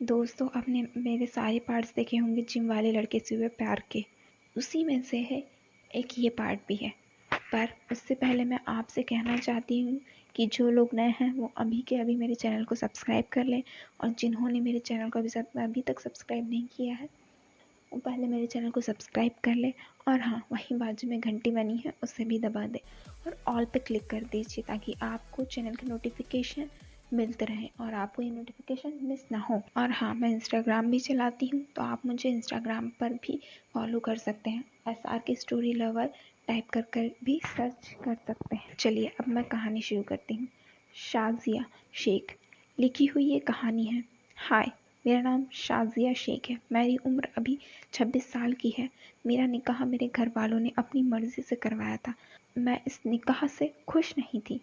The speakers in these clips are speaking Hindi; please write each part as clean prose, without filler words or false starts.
दोस्तों, आपने मेरे सारे पार्ट्स देखे होंगे जिम वाले लड़के से हुए प्यार के। उसी में से है एक ये पार्ट भी है। पर उससे पहले मैं आपसे कहना चाहती हूँ कि जो लोग नए हैं वो अभी के अभी मेरे चैनल को सब्सक्राइब कर लें, और जिन्होंने मेरे चैनल को अभी तक सब्सक्राइब नहीं किया है वो पहले मेरे चैनल को सब्सक्राइब कर ले। और हाँ, वहीं बाजू में घंटी बनी है उसे भी दबा दे और ऑल पे क्लिक कर दीजिए, ताकि आपको चैनल की नोटिफिकेशन मिलते रहें और आपको ये नोटिफिकेशन मिस ना हो। और हाँ, मैं इंस्टाग्राम भी चलाती हूँ, तो आप मुझे इंस्टाग्राम पर भी फॉलो कर सकते हैं। SRK स्टोरी लवर टाइप कर भी सर्च कर सकते हैं। चलिए अब मैं कहानी शुरू करती हूँ। शाजिया शेख लिखी हुई ये कहानी है। हाय, मेरा नाम शाजिया शेख है। मेरी उम्र अभी 26 साल की है। मेरा निकाह मेरे घर वालों ने अपनी मर्जी से करवाया था। मैं इस निकाह से खुश नहीं थी।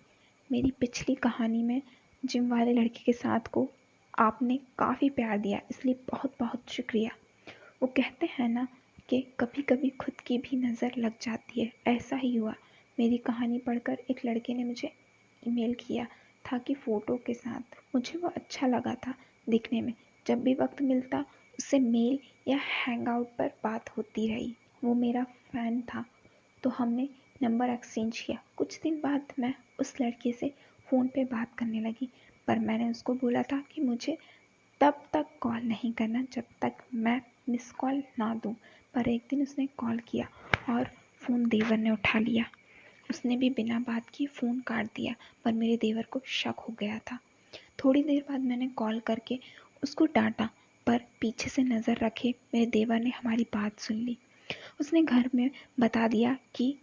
मेरी पिछली कहानी में जिम वाले लड़के के साथ को आपने काफ़ी प्यार दिया, इसलिए बहुत बहुत शुक्रिया। वो कहते हैं ना कि कभी कभी खुद की भी नज़र लग जाती है, ऐसा ही हुआ। मेरी कहानी पढ़कर एक लड़के ने मुझे ईमेल किया था कि फ़ोटो के साथ। मुझे वो अच्छा लगा था दिखने में। जब भी वक्त मिलता उससे मेल या हैंगआउट पर बात होती रही। वो मेरा फ़ैन था तो हमने नंबर एक्सचेंज किया। कुछ दिन बाद मैं उस लड़के से फ़ोन पे बात करने लगी, पर मैंने उसको बोला था कि मुझे तब तक कॉल नहीं करना जब तक मैं मिस कॉल ना दूं। पर एक दिन उसने कॉल किया और फ़ोन देवर ने उठा लिया। उसने भी बिना बात किए फ़ोन काट दिया, पर मेरे देवर को शक हो गया था। थोड़ी देर बाद मैंने कॉल करके उसको डांटा, पर पीछे से नज़र रखे मेरे देवर ने हमारी बात सुन ली। उसने घर में बता दिया कि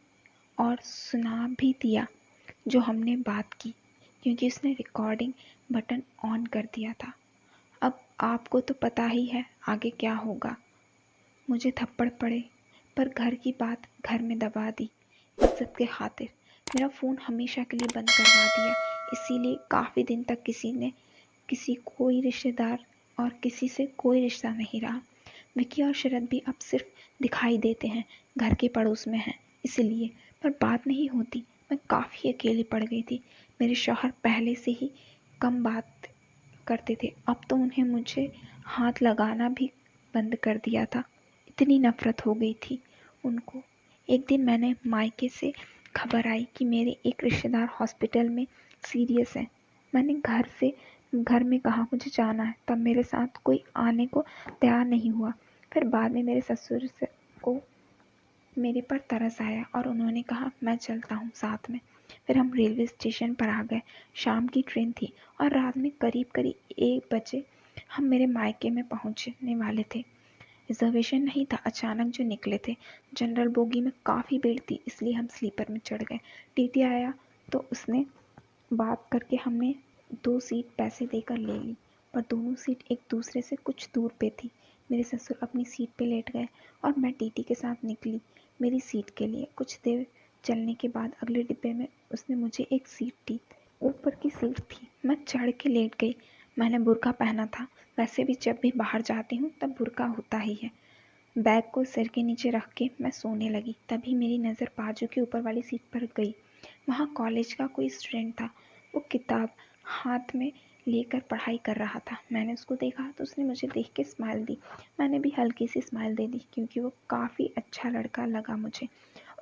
और सुना भी दिया जो हमने बात की, क्योंकि उसने रिकॉर्डिंग बटन ऑन कर दिया था। अब आपको तो पता ही है आगे क्या होगा। मुझे थप्पड़ पड़े, पर घर की बात घर में दबा दी। इज्जत के खातिर मेरा फ़ोन हमेशा के लिए बंद करवा दिया। इसीलिए काफ़ी दिन तक कोई रिश्तेदार और किसी से कोई रिश्ता नहीं रहा। विकी और शरद भी अब सिर्फ दिखाई देते हैं, घर के पड़ोस में हैं इसलिए, पर बात नहीं होती। मैं काफ़ी अकेली पड़ गई थी। मेरे शौहर पहले से ही कम बात करते थे, अब तो उन्हें मुझे हाथ लगाना भी बंद कर दिया था। इतनी नफ़रत हो गई थी उनको। एक दिन मैंने मायके से खबर आई कि मेरे एक रिश्तेदार हॉस्पिटल में सीरियस है। मैंने घर में कहा मुझे जाना है, तब मेरे साथ कोई आने को तैयार नहीं हुआ। फिर बाद में मेरे ससुर को मेरे पर तरस आया और उन्होंने कहा मैं चलता हूँ साथ में। फिर हम रेलवे स्टेशन पर आ गए। शाम की ट्रेन थी और रात में करीब 1 बजे हम मेरे मायके में पहुँचने वाले थे। रिजर्वेशन नहीं था, अचानक जो निकले थे। जनरल बोगी में काफ़ी भीड़ थी, इसलिए हम स्लीपर में चढ़ गए। टीटी आया तो उसने बात करके हमने 2 सीट पैसे देकर ले ली, पर दोनों सीट एक दूसरे से कुछ दूर पे थी। मेरे ससुर अपनी सीट पे लेट गए और मैं टीटी के साथ निकली मेरी सीट के लिए। कुछ देर चलने के बाद अगले डिब्बे में उसने मुझे एक सीट दी। ऊपर की सीट थी, मैं चढ़ के लेट गई। मैंने बुर्का पहना था, वैसे भी जब भी बाहर जाती हूँ तब बुर्का होता ही है। बैग को सिर के नीचे रख के मैं सोने लगी। तभी मेरी नज़र बाजू के ऊपर वाली सीट पर गई। वहाँ कॉलेज का कोई स्टूडेंट था। वो किताब हाथ में लेकर पढ़ाई कर रहा था। मैंने उसको देखा तो उसने मुझे देख के स्माइल दी। मैंने भी हल्की सी स्माइल दे दी, क्योंकि वो काफ़ी अच्छा लड़का लगा मुझे।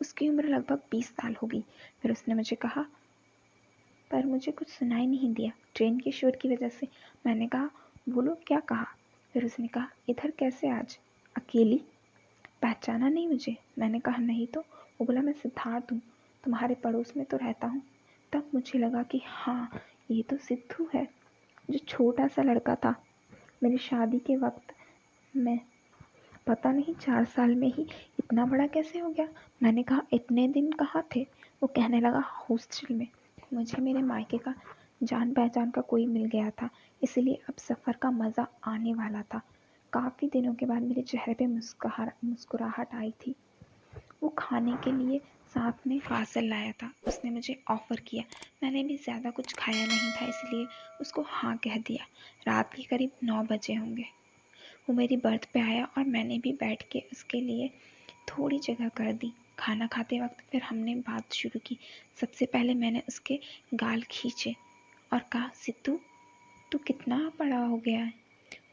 उसकी उम्र लगभग 20 साल होगी। फिर उसने मुझे कहा, पर मुझे कुछ सुनाई नहीं दिया ट्रेन के शोर की वजह से। मैंने कहा, बोलो क्या कहा? फिर उसने कहा, इधर कैसे आज अकेली? पहचाना नहीं मुझे? मैंने कहा, नहीं तो। वो बोला, मैं सिद्धार्थ हूँ, तुम्हारे पड़ोस में तो रहता हूँ। तब मुझे लगा कि हाँ, ये तो सिद्धू है, जो छोटा सा लड़का था मेरी शादी के वक्त में। पता नहीं 4 साल में ही इतना बड़ा कैसे हो गया। मैंने कहा, इतने दिन कहाँ थे? वो कहने लगा, हॉस्टल में। मुझे मेरे मायके का जान पहचान का कोई मिल गया था, इसलिए अब सफ़र का मज़ा आने वाला था। काफ़ी दिनों के बाद मेरे चेहरे पे मुस्कुराहट आई थी। वो खाने के लिए साथ में पार्सल लाया था। उसने मुझे ऑफ़र किया। मैंने भी ज़्यादा कुछ खाया नहीं था, इसलिए उसको हाँ कह दिया। रात के करीब 9 बजे होंगे। वो मेरी बर्थ पे आया और मैंने भी बैठ के उसके लिए थोड़ी जगह कर दी। खाना खाते वक्त फिर हमने बात शुरू की। सबसे पहले मैंने उसके गाल खींचे और कहा, सिद्धू, तू कितना बड़ा हो गया है?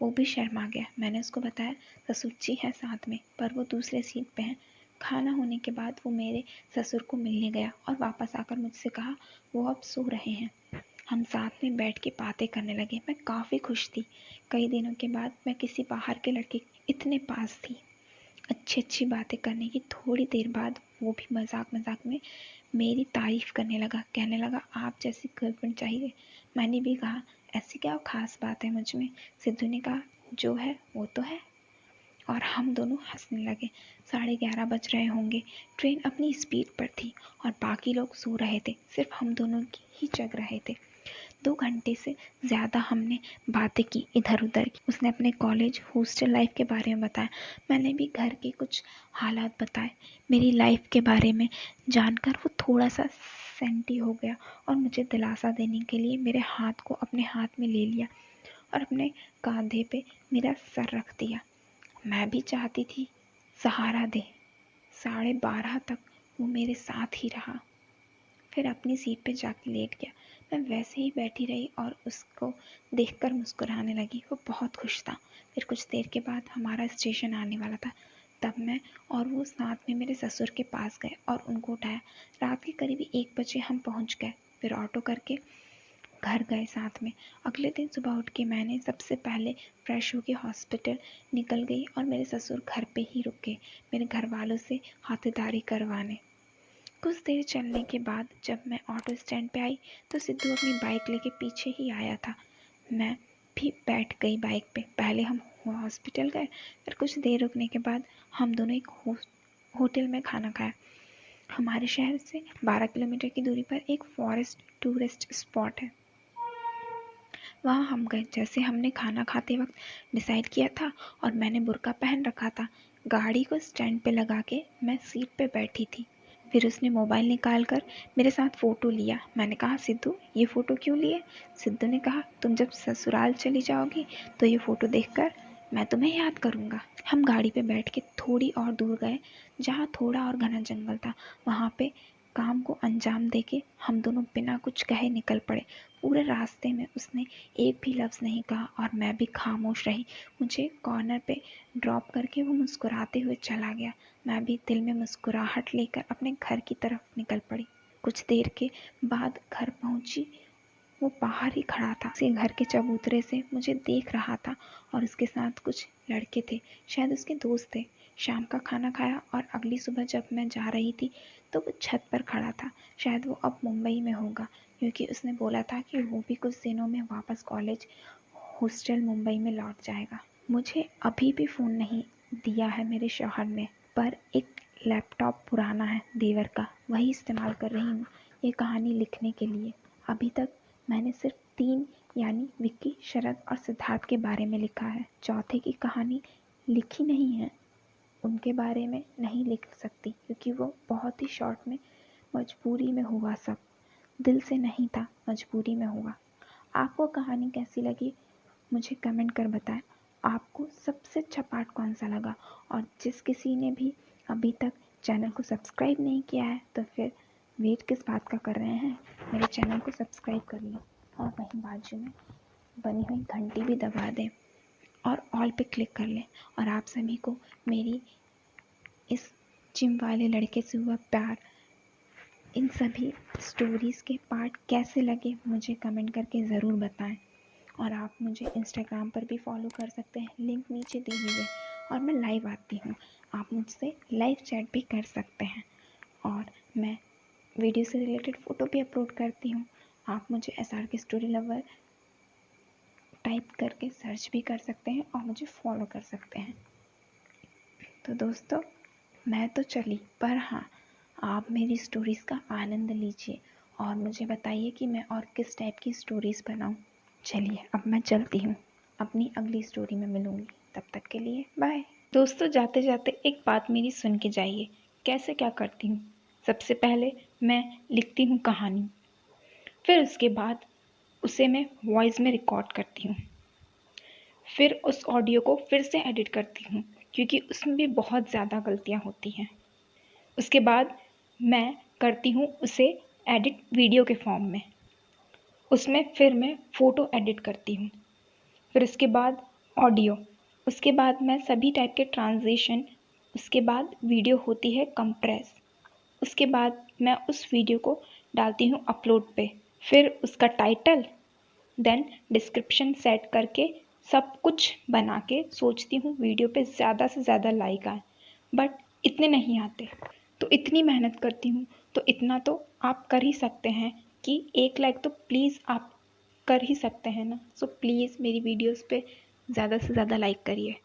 वो भी शर्मा गया। मैंने उसको बताया ससुर जी हैं साथ में, पर वो दूसरे सीट पे हैं। खाना होने के बाद वो मेरे ससुर को मिलने गया और वापस आकर मुझसे कहा वो अब सो रहे हैं। हम साथ में बैठ के बातें करने लगे। मैं काफ़ी खुश थी। कई दिनों के बाद मैं किसी बाहर के लड़के इतने पास थी। अच्छी अच्छी बातें करने की थोड़ी देर बाद वो भी मजाक मजाक में मेरी तारीफ़ करने लगा। कहने लगा आप जैसी गर्लफ्रेंड चाहिए। मैंने भी कहा ऐसी क्या खास बात है मुझ में। सिद्धू ने कहा जो है वो तो है। और हम दोनों हंसने लगे। 11:30 बज रहे होंगे। ट्रेन अपनी स्पीड पर थी और बाकी लोग सो रहे थे। सिर्फ हम दोनों ही जग रहे थे। 2 घंटे से ज़्यादा हमने बातें की इधर उधर की। उसने अपने कॉलेज हॉस्टल लाइफ के बारे में बताया। मैंने भी घर के कुछ हालात बताए। मेरी लाइफ के बारे में जानकर वो थोड़ा सा सेंटी हो गया और मुझे दिलासा देने के लिए मेरे हाथ को अपने हाथ में ले लिया और अपने कंधे पे मेरा सर रख दिया। मैं भी चाहती थी सहारा दे। 12:30 तक वो मेरे साथ ही रहा, फिर अपनी सीट पे जाके लेट गया। मैं वैसे ही बैठी रही और उसको देखकर मुस्कुराने लगी। वो बहुत खुश था। फिर कुछ देर के बाद हमारा स्टेशन आने वाला था। तब मैं और वो साथ में मेरे ससुर के पास गए और उनको उठाया। रात के करीब 1 बजे हम पहुंच गए। फिर ऑटो करके घर गए साथ में। अगले दिन सुबह उठ के मैंने सबसे पहले फ्रेश होके हॉस्पिटल निकल गई और मेरे ससुर घर पे ही रुक गए मेरे घर वालों से खातिरदारी करवाने। कुछ देर चलने के बाद जब मैं ऑटो स्टैंड पे आई तो सिद्धू अपनी बाइक लेके पीछे ही आया था। मैं भी बैठ गई बाइक पे। पहले हम हॉस्पिटल गए, फिर कुछ देर रुकने के बाद हम दोनों एक होटल में खाना खाया। हमारे शहर से 12 किलोमीटर की दूरी पर एक फॉरेस्ट टूरिस्ट स्पॉट है। वहाँ हम गए। जैसे हमने खाना खाते वक्त डिसाइड किया था और मैंने बुर्का पहन रखा था। गाड़ी को स्टैंड पे लगा के मैं सीट पे बैठी थी। फिर उसने मोबाइल निकाल कर मेरे साथ फ़ोटो लिया। मैंने कहा सिद्धू ये फ़ोटो क्यों लिए? सिद्धू ने कहा तुम जब ससुराल चली जाओगी तो ये फ़ोटो देखकर मैं तुम्हें याद करूँगा। हम गाड़ी पे बैठ के थोड़ी और दूर गए जहाँ थोड़ा और घना जंगल था। वहाँ पे काम को अंजाम देके हम दोनों बिना कुछ कहे निकल पड़े। पूरे रास्ते में उसने एक भी लफ्ज़ नहीं कहा और मैं भी खामोश रही। मुझे कॉर्नर पे ड्रॉप करके वो मुस्कुराते हुए चला गया। मैं भी दिल में मुस्कुराहट लेकर अपने घर की तरफ निकल पड़ी। कुछ देर के बाद घर पहुंची। वो बाहर ही खड़ा था। उसे घर के चबूतरे से मुझे देख रहा था और उसके साथ कुछ लड़के थे, शायद उसके दोस्त थे। शाम का खाना खाया और अगली सुबह जब मैं जा रही थी तो वो छत पर खड़ा था। शायद वो अब मुंबई में होगा क्योंकि उसने बोला था कि वो भी कुछ दिनों में वापस कॉलेज हॉस्टल मुंबई में लौट जाएगा। मुझे अभी भी फ़ोन नहीं दिया है मेरे शौहर ने, पर एक लैपटॉप पुराना है देवर का, वही इस्तेमाल कर रही हूँ ये कहानी लिखने के लिए। अभी तक मैंने सिर्फ 3 यानी विक्की, शरद और सिद्धार्थ के बारे में लिखा है। चौथे की कहानी लिखी नहीं है। उनके बारे में नहीं लिख सकती क्योंकि वो बहुत ही शॉर्ट में मजबूरी में हुआ सब। दिल से नहीं था, मजबूरी में हुआ। आपको कहानी कैसी लगी मुझे कमेंट कर बताएं। आपको सबसे अच्छा पार्ट कौन सा लगा? और जिस किसी ने भी अभी तक चैनल को सब्सक्राइब नहीं किया है तो फिर वेट किस बात का कर रहे हैं? मेरे चैनल को सब्सक्राइब कर लें और वहीं बाजू में बनी हुई घंटी भी दबा दें और ऑल पे क्लिक कर लें। और आप सभी को मेरी इस जिम वाले लड़के से हुआ प्यार, इन सभी स्टोरीज़ के पार्ट कैसे लगे मुझे कमेंट करके ज़रूर बताएं। और आप मुझे इंस्टाग्राम पर भी फॉलो कर सकते हैं, लिंक नीचे दी हुई है। और मैं लाइव आती हूँ, आप मुझसे लाइव चैट भी कर सकते हैं। और मैं वीडियो से रिलेटेड फ़ोटो भी अपलोड करती हूँ। आप मुझे SRK स्टोरी लवर टाइप करके सर्च भी कर सकते हैं और मुझे फॉलो कर सकते हैं। तो दोस्तों मैं तो चली, पर हाँ आप मेरी स्टोरीज़ का आनंद लीजिए और मुझे बताइए कि मैं और किस टाइप की स्टोरीज़ बनाऊँ। चलिए अब मैं चलती हूँ, अपनी अगली स्टोरी में मिलूँगी। तब तक के लिए बाय। दोस्तों जाते जाते एक बात मेरी सुन के जाइए, कैसे क्या करती हूँ। सबसे पहले मैं लिखती हूँ कहानी, फिर उसके बाद उसे मैं वॉइस में रिकॉर्ड करती हूँ, फिर उस ऑडियो को फिर से एडिट करती हूँ क्योंकि उसमें भी बहुत ज़्यादा गलतियाँ होती हैं। उसके बाद मैं करती हूँ उसे एडिट वीडियो के फॉर्म में, उसमें फिर मैं फ़ोटो एडिट करती हूँ, फिर उसके बाद ऑडियो, उसके बाद मैं सभी टाइप के ट्रांजिशन, उसके बाद वीडियो होती है कंप्रेस, उसके बाद मैं उस वीडियो को डालती हूँ अपलोड पे, फिर उसका टाइटल, देन डिस्क्रिप्शन सेट करके सब कुछ बना के सोचती हूँ वीडियो पे ज़्यादा से ज़्यादा लाइक आए, बट इतने नहीं आते। तो इतनी मेहनत करती हूँ, तो इतना तो आप कर ही सकते हैं कि 1 लाइक तो प्लीज़ आप कर ही सकते हैं ना। सो प्लीज़ मेरी वीडियोस पे ज़्यादा से ज़्यादा लाइक करिए।